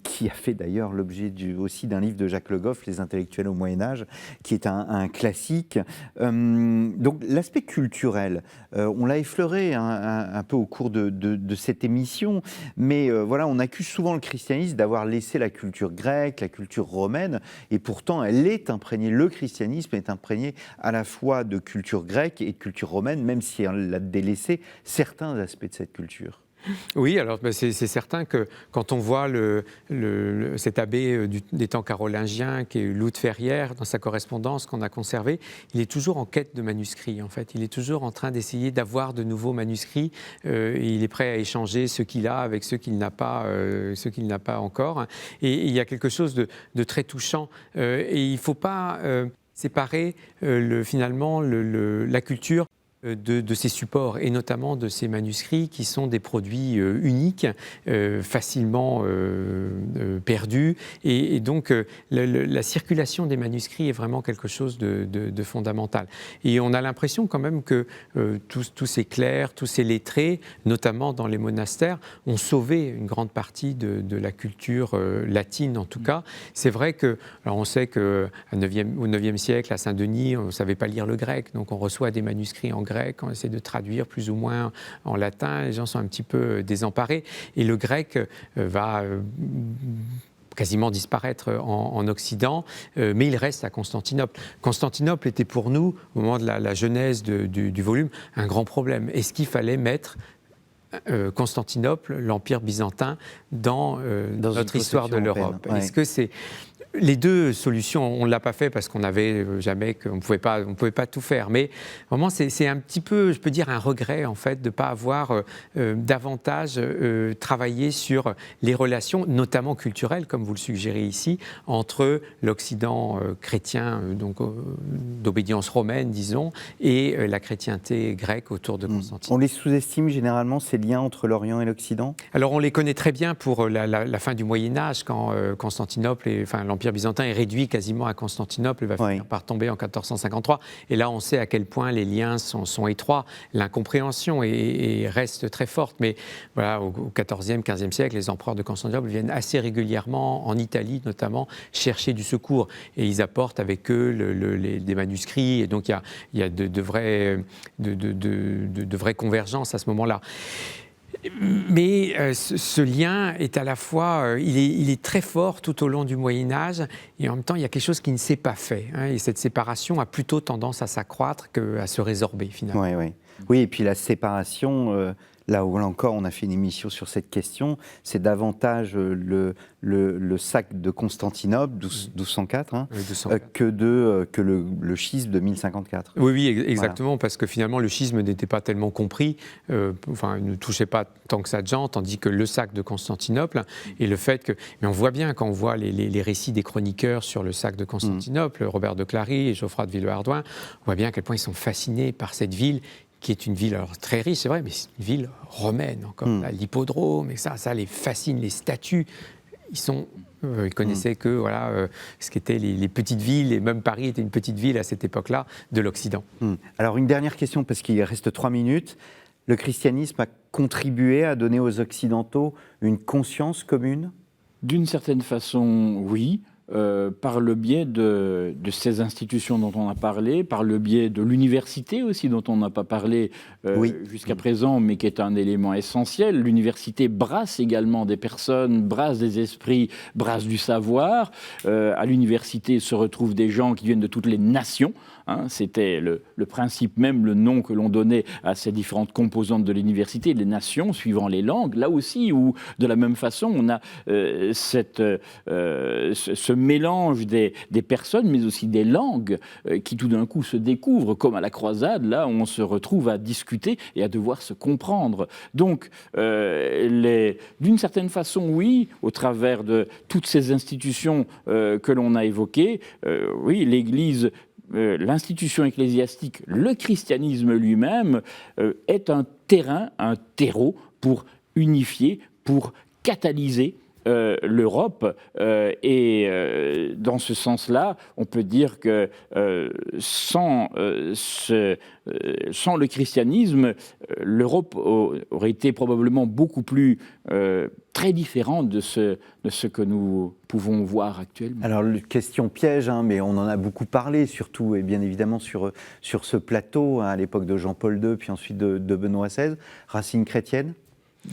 qui a fait d'ailleurs l'objet aussi d'un livre de Jacques Le Goff, Les intellectuels au Moyen-Âge, qui est un classique. Donc, l'aspect culturel, on l'a effleuré un peu au cours de cette émission, mais voilà, on accuse souvent le christianisme d'avoir laissé la culture grecque, la culture romaine, et pourtant, le christianisme est imprégné à la fois de culture grecque et de culture romaine, même si elle a délaissé certains aspects de cette culture. Oui, alors c'est certain que quand on voit cet abbé des temps carolingiens, qui est Loup de Ferrières, dans sa correspondance qu'on a conservée, il est toujours en quête de manuscrits, en fait. Il est toujours en train d'essayer d'avoir de nouveaux manuscrits. Et il est prêt à échanger ce qu'il a avec ceux qu'il n'a pas, encore. Et il y a quelque chose de très touchant. Et il ne faut pas séparer finalement la culture de ces supports, et notamment de ces manuscrits qui sont des produits uniques, facilement perdus, et donc la circulation des manuscrits est vraiment quelque chose de fondamental. Et on a l'impression quand même que tous ces clercs, tous ces lettrés, notamment dans les monastères, ont sauvé une grande partie de la culture latine en tout cas. C'est vrai que, alors on sait qu'au IXe siècle, à Saint-Denis, on ne savait pas lire le grec, donc on reçoit des manuscrits en grec, on essaie de traduire plus ou moins en latin, les gens sont un petit peu désemparés, et le grec va quasiment disparaître en Occident, mais il reste à Constantinople. Constantinople était pour nous, au moment de la genèse du volume, un grand problème. Est-ce qu'il fallait mettre Constantinople, l'Empire byzantin, dans notre histoire de l'Europe? Ouais. Est-ce que c'est... Les deux solutions, on ne l'a pas fait parce qu'on n'avait jamais, on ne pouvait pas tout faire. Mais vraiment, c'est un petit peu, je peux dire, un regret en fait de ne pas avoir davantage travaillé sur les relations, notamment culturelles, comme vous le suggérez ici, entre l'Occident chrétien, donc d'obédience romaine, disons, et la chrétienté grecque autour de Constantinople. On les sous-estime généralement, ces liens entre l'Orient et l'Occident? Alors, on les connaît très bien pour la fin du Moyen-Âge, quand Constantinople l'Empire byzantin est réduit quasiment à Constantinople, il va finir par tomber en 1453. Et là, on sait à quel point les liens sont étroits. L'incompréhension reste très forte. Mais voilà, au XIVe, XVe siècle, les empereurs de Constantinople viennent assez régulièrement, en Italie notamment, chercher du secours. Et ils apportent avec eux des manuscrits. Et donc, il y a de vraies convergences à ce moment-là. Mais ce lien est à la fois, il est très fort tout au long du Moyen-Âge, et en même temps il y a quelque chose qui ne s'est pas fait, et cette séparation a plutôt tendance à s'accroître qu'à se résorber finalement. Oui, et puis la séparation, là encore on a fait une émission sur cette question, c'est davantage le sac de Constantinople, 1204, 1204. que le schisme de 1054. Oui, exactement, parce que finalement le schisme n'était pas tellement compris, il ne touchait pas tant que ça de gens, tandis que le sac de Constantinople, et le fait que... Mais on voit bien, quand on voit les récits des chroniqueurs sur le sac de Constantinople, Robert de Clary et Geoffroy de Villehardouin, on voit bien à quel point ils sont fascinés par cette ville qui est une ville alors, très riche, c'est vrai, mais c'est une ville romaine encore. Là, l'hippodrome, et ça les fascine, les statues. Ils connaissaient que ce qu'étaient les petites villes, et même Paris était une petite ville à cette époque-là de l'Occident. Alors une dernière question, parce qu'il reste 3 minutes. Le christianisme a contribué à donner aux Occidentaux une conscience commune ? D'une certaine façon, oui. Par le biais de ces institutions dont on a parlé, par le biais de l'université aussi dont on n'a pas parlé jusqu'à présent, mais qui est un élément essentiel. L'université brasse également des personnes, brasse des esprits, brasse du savoir. À l'université se retrouvent des gens qui viennent de toutes les nations. C'était le principe même, le nom que l'on donnait à ces différentes composantes de l'université, les nations, suivant les langues. Là aussi, où de la même façon, on a ce mélange des personnes, mais aussi des langues qui tout d'un coup se découvrent, comme à la croisade, là où on se retrouve à discuter et à devoir se comprendre. Donc, d'une certaine façon, oui, au travers de toutes ces institutions que l'on a évoquées, oui, l'Église... l'institution ecclésiastique, le christianisme lui-même, est un terrain, un terreau pour unifier, pour catalyser l'Europe. Dans ce sens-là, on peut dire que sans le christianisme, l'Europe aurait été probablement beaucoup plus très différente de ce que nous pouvons voir actuellement. Alors, question piège, mais on en a beaucoup parlé, surtout et bien évidemment sur ce plateau, à l'époque de Jean-Paul II, puis ensuite de Benoît XVI. Racines chrétiennes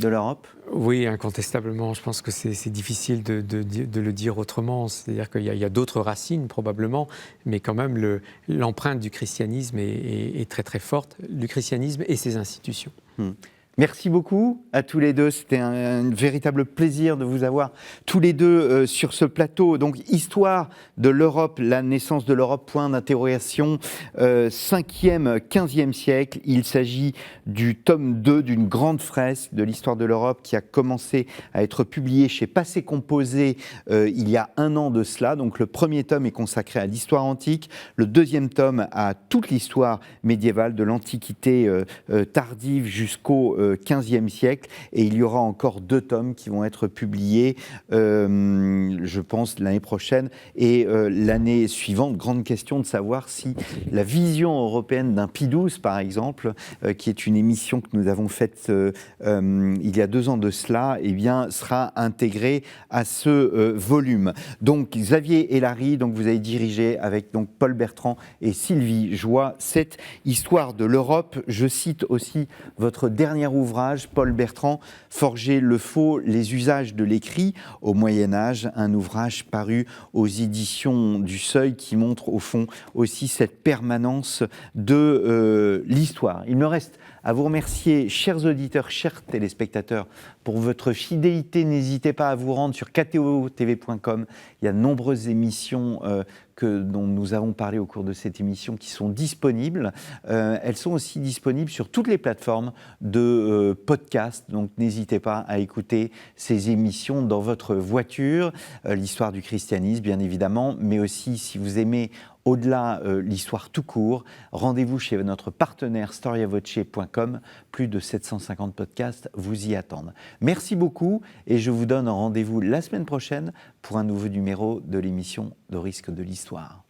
de l'Europe ? Oui, incontestablement. Je pense que c'est difficile de le dire autrement. C'est-à-dire qu'il y a d'autres racines, probablement, mais quand même, l'empreinte du christianisme est très, très forte. Du christianisme et ses institutions. Merci beaucoup à tous les deux. C'était un véritable plaisir de vous avoir tous les deux sur ce plateau. Donc, histoire de l'Europe, la naissance de l'Europe, point d'interrogation, 5e, 15e siècle. Il s'agit du tome 2 d'une grande fresque de l'histoire de l'Europe qui a commencé à être publiée chez Passé Composé il y a 1 an de cela. Donc, le premier tome est consacré à l'histoire antique, le deuxième tome à toute l'histoire médiévale, de l'Antiquité tardive jusqu'au 15e siècle, et il y aura encore 2 tomes qui vont être publiés, je pense, l'année prochaine et l'année suivante. Grande question de savoir si la vision européenne d'un Pie XII, par exemple, qui est une émission que nous avons faite il y a 2 ans de cela, eh bien, sera intégrée à ce volume. Donc, Xavier Hélary, donc vous avez dirigé avec donc Paul Bertrand et Sylvie Joie cette histoire de l'Europe. Je cite aussi votre dernier ouvrage, Paul Bertrand, Forger le faux, les usages de l'écrit au Moyen-Âge, un ouvrage paru aux éditions du Seuil qui montre au fond aussi cette permanence de l'histoire. Il me reste à vous remercier, chers auditeurs, chers téléspectateurs, pour votre fidélité. N'hésitez pas à vous rendre sur ktotv.com. Il y a de nombreuses émissions dont nous avons parlé au cours de cette émission qui sont disponibles. Elles sont aussi disponibles sur toutes les plateformes de podcast. Donc n'hésitez pas à écouter ces émissions dans votre voiture. L'histoire du christianisme, bien évidemment, mais aussi si vous aimez au-delà l'histoire tout court, rendez-vous chez notre partenaire storiavoce.com. Plus de 750 podcasts vous y attendent. Merci beaucoup et je vous donne rendez-vous la semaine prochaine pour un nouveau numéro de l'émission de Risque de l'Histoire.